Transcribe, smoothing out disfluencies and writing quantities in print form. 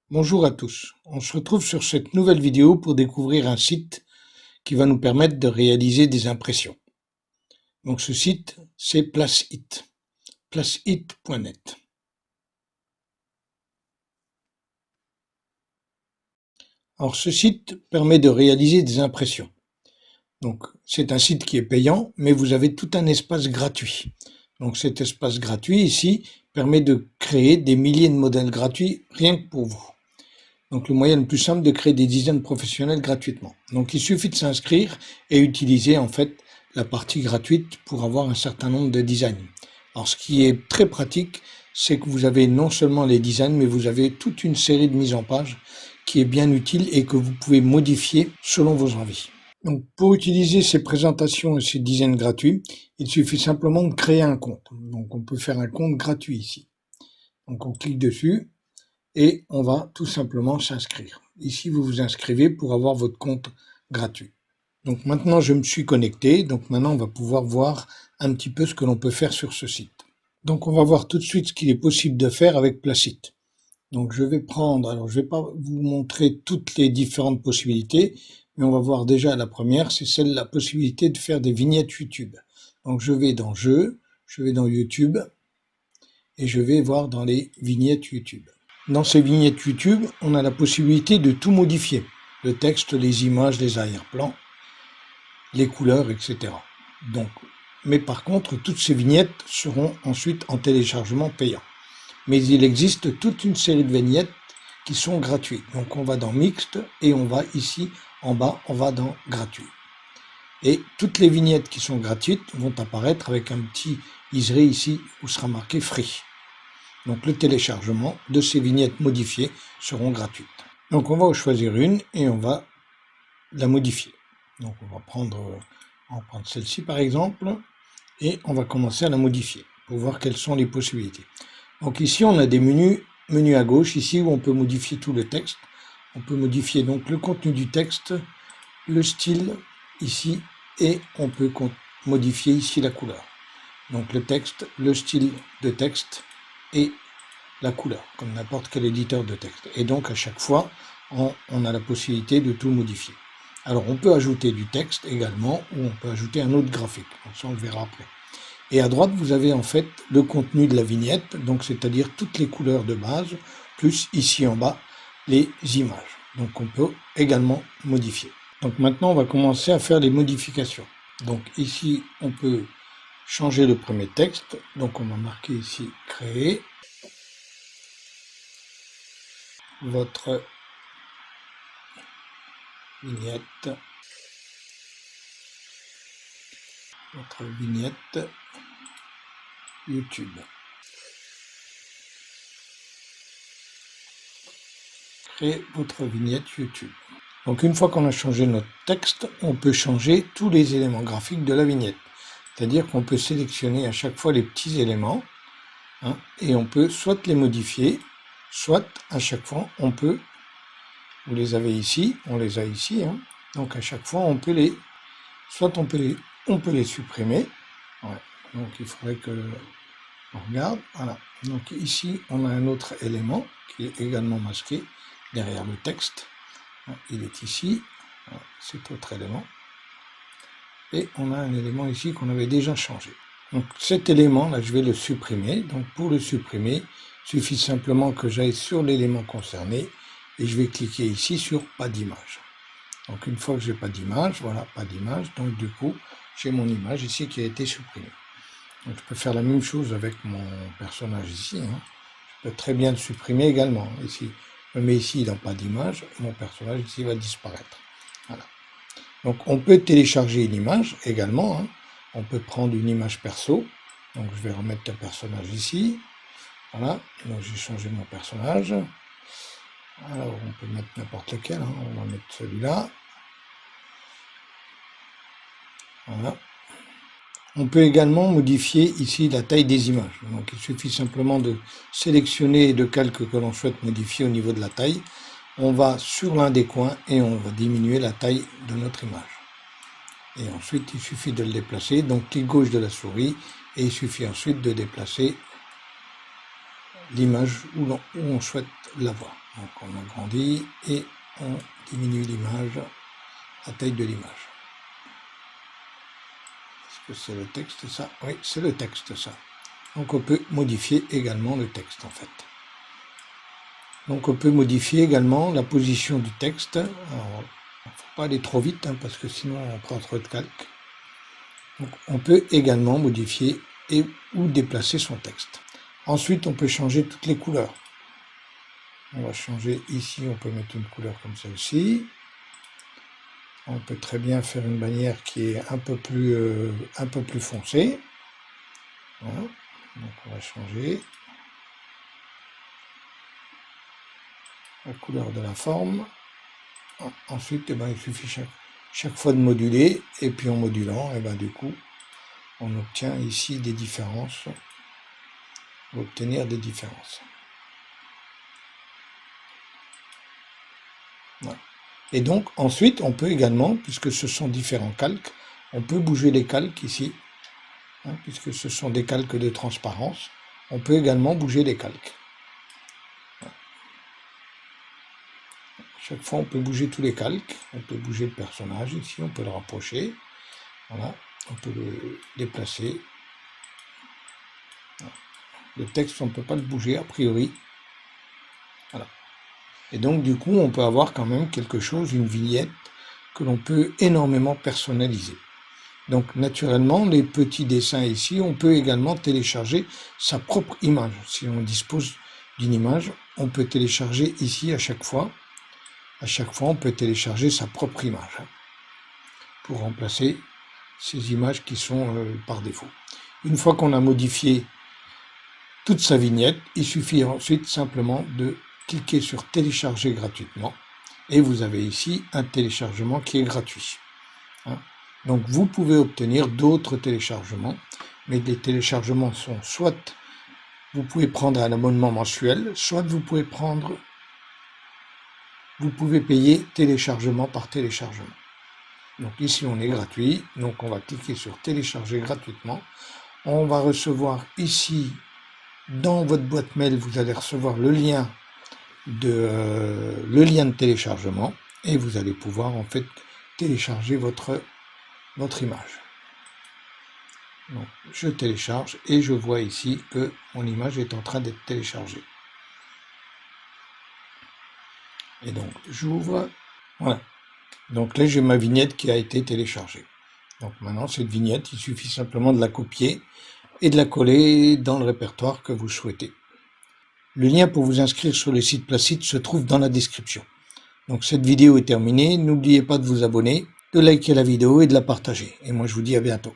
Bonjour à tous, on se retrouve sur cette nouvelle vidéo pour découvrir un site qui va nous permettre de réaliser des impressions. Donc ce site, c'est Placeit, placeit.net. Alors ce site permet de réaliser des impressions. Donc c'est un site qui est payant, mais vous avez tout un espace gratuit. Donc cet espace gratuit ici permet de créer des milliers de modèles gratuits rien que pour vous. Donc le moyen le plus simple de créer des designs professionnels gratuitement. Donc il suffit de s'inscrire et utiliser en fait la partie gratuite pour avoir un certain nombre de designs. Alors ce qui est très pratique, c'est que vous avez non seulement les designs, mais vous avez toute une série de mises en page qui est bien utile et que vous pouvez modifier selon vos envies. Donc pour utiliser ces présentations et ces designs gratuits, il suffit simplement de créer un compte. Donc on peut faire un compte gratuit ici. Donc on clique dessus et on va tout simplement s'inscrire. Ici, vous vous inscrivez pour avoir votre compte gratuit. Donc maintenant, je me suis connecté. Donc maintenant, on va pouvoir voir un petit peu ce que l'on peut faire sur ce site. Donc on va voir tout de suite ce qu'il est possible de faire avec Placeit. Donc je vais prendre, alors je ne vais pas vous montrer toutes les différentes possibilités, mais on va voir déjà la première, c'est celle la possibilité de faire des vignettes YouTube. Donc je vais dans Jeux, je vais dans YouTube et je vais voir dans les vignettes YouTube. Dans ces vignettes YouTube, on a la possibilité de tout modifier. Le texte, les images, les arrière-plans, les couleurs, etc. Donc, mais par contre, toutes ces vignettes seront ensuite en téléchargement payant. Mais il existe toute une série de vignettes qui sont gratuites. Donc on va dans Mixte et on va ici en bas, on va dans Gratuit. Et toutes les vignettes qui sont gratuites vont apparaître avec un petit liseré ici où sera marqué Free. Donc le téléchargement de ces vignettes modifiées seront gratuites. Donc on va en choisir une et on va la modifier. Donc on va prendre celle-ci par exemple et on va commencer à la modifier pour voir quelles sont les possibilités. Donc ici on a des menus à gauche ici où on peut modifier tout le texte. On peut modifier donc le contenu du texte, le style ici et on peut modifier ici la couleur. Donc le texte, le style de texte et la couleur, comme n'importe quel éditeur de texte. Et donc à chaque fois, on a la possibilité de tout modifier. Alors on peut ajouter du texte également, ou on peut ajouter un autre graphique. Donc ça on le verra après. Et à droite, vous avez en fait le contenu de la vignette, donc c'est-à-dire toutes les couleurs de base, plus ici en bas, les images. Donc on peut également modifier. Donc maintenant, on va commencer à faire les modifications. Donc ici, on peut changer le premier texte. Donc on va marquer ici « Créer ». Votre vignette YouTube. Créez votre vignette YouTube. Donc une fois qu'on a changé notre texte, on peut changer tous les éléments graphiques de la vignette. C'est-à-dire qu'on peut sélectionner à chaque fois les petits éléments et on peut soit les modifier, soit à chaque fois on peut, vous les avez ici, on les a ici, donc à chaque fois on peut les, soit on peut les supprimer. Ouais. Donc il faudrait que on regarde, voilà. Donc ici on a un autre élément qui est également masqué derrière le texte. Il est ici, cet autre élément. Et on a un élément ici qu'on avait déjà changé. Donc cet élément là je vais le supprimer. Donc pour le supprimer, il suffit simplement que j'aille sur l'élément concerné et je vais cliquer ici sur pas d'image. Donc une fois que j'ai pas d'image, voilà, pas d'image, donc du coup j'ai mon image ici qui a été supprimée. Donc je peux faire la même chose avec mon personnage ici. Je peux très bien le supprimer également. Ici, je le mets ici dans pas d'image, mon personnage ici va disparaître. Voilà. Donc on peut télécharger une image également. On peut prendre une image perso. Donc je vais remettre le personnage ici. Voilà. Donc j'ai changé mon personnage. Alors on peut mettre n'importe lequel. On va mettre celui-là. Voilà. On peut également modifier ici la taille des images. Donc il suffit simplement de sélectionner le calque que l'on souhaite modifier au niveau de la taille. On va sur l'un des coins et on va diminuer la taille de notre image. Et ensuite il suffit de le déplacer. Donc clic gauche de la souris et il suffit ensuite de déplacer l'image où on souhaite la voir. Donc on agrandit et on diminue l'image, la taille de l'image. Est-ce que c'est le texte ça? Oui, c'est le texte ça. Donc on peut modifier également le texte en fait. Donc on peut modifier également la position du texte. Alors, il ne faut pas aller trop vite parce que sinon on prend trop de calque. Donc on peut également modifier ou déplacer son texte. Ensuite on peut changer toutes les couleurs. On va changer ici, on peut mettre une couleur comme celle-ci. On peut très bien faire une bannière qui est un peu plus foncée. Voilà. Donc on va changer la couleur de la forme. Ensuite, il suffit chaque fois de moduler, et puis en modulant, du coup, on obtient ici des différences. On va obtenir des différences. Voilà. Et donc, ensuite, on peut également, puisque ce sont différents calques, on peut bouger les calques ici, puisque ce sont des calques de transparence, on peut également bouger les calques. Chaque fois, on peut bouger tous les calques, on peut bouger le personnage ici, on peut le rapprocher, voilà, on peut le déplacer. Voilà. Le texte, on ne peut pas le bouger a priori. Voilà. Et donc, du coup, on peut avoir quand même quelque chose, une vignette, que l'on peut énormément personnaliser. Donc, naturellement, les petits dessins ici, on peut également télécharger sa propre image. Si on dispose d'une image, on peut télécharger ici à chaque fois. À chaque fois, on peut télécharger sa propre image pour remplacer ces images qui sont par défaut. Une fois qu'on a modifié toute sa vignette, il suffit ensuite simplement de cliquer sur télécharger gratuitement et vous avez ici un téléchargement qui est gratuit. Donc vous pouvez obtenir d'autres téléchargements, mais les téléchargements sont soit vous pouvez prendre un abonnement mensuel, soit vous pouvez payer téléchargement par téléchargement. Donc ici on est gratuit, donc on va cliquer sur télécharger gratuitement. On va recevoir ici dans votre boîte mail, vous allez recevoir le lien de téléchargement et vous allez pouvoir en fait télécharger votre image. Donc je télécharge et je vois ici que mon image est en train d'être téléchargée. Et donc j'ouvre, voilà. Donc là j'ai ma vignette qui a été téléchargée. Donc maintenant cette vignette, il suffit simplement de la copier et de la coller dans le répertoire que vous souhaitez. Le lien pour vous inscrire sur le site Placite se trouve dans la description. Donc cette vidéo est terminée, n'oubliez pas de vous abonner, de liker la vidéo et de la partager. Et moi je vous dis à bientôt.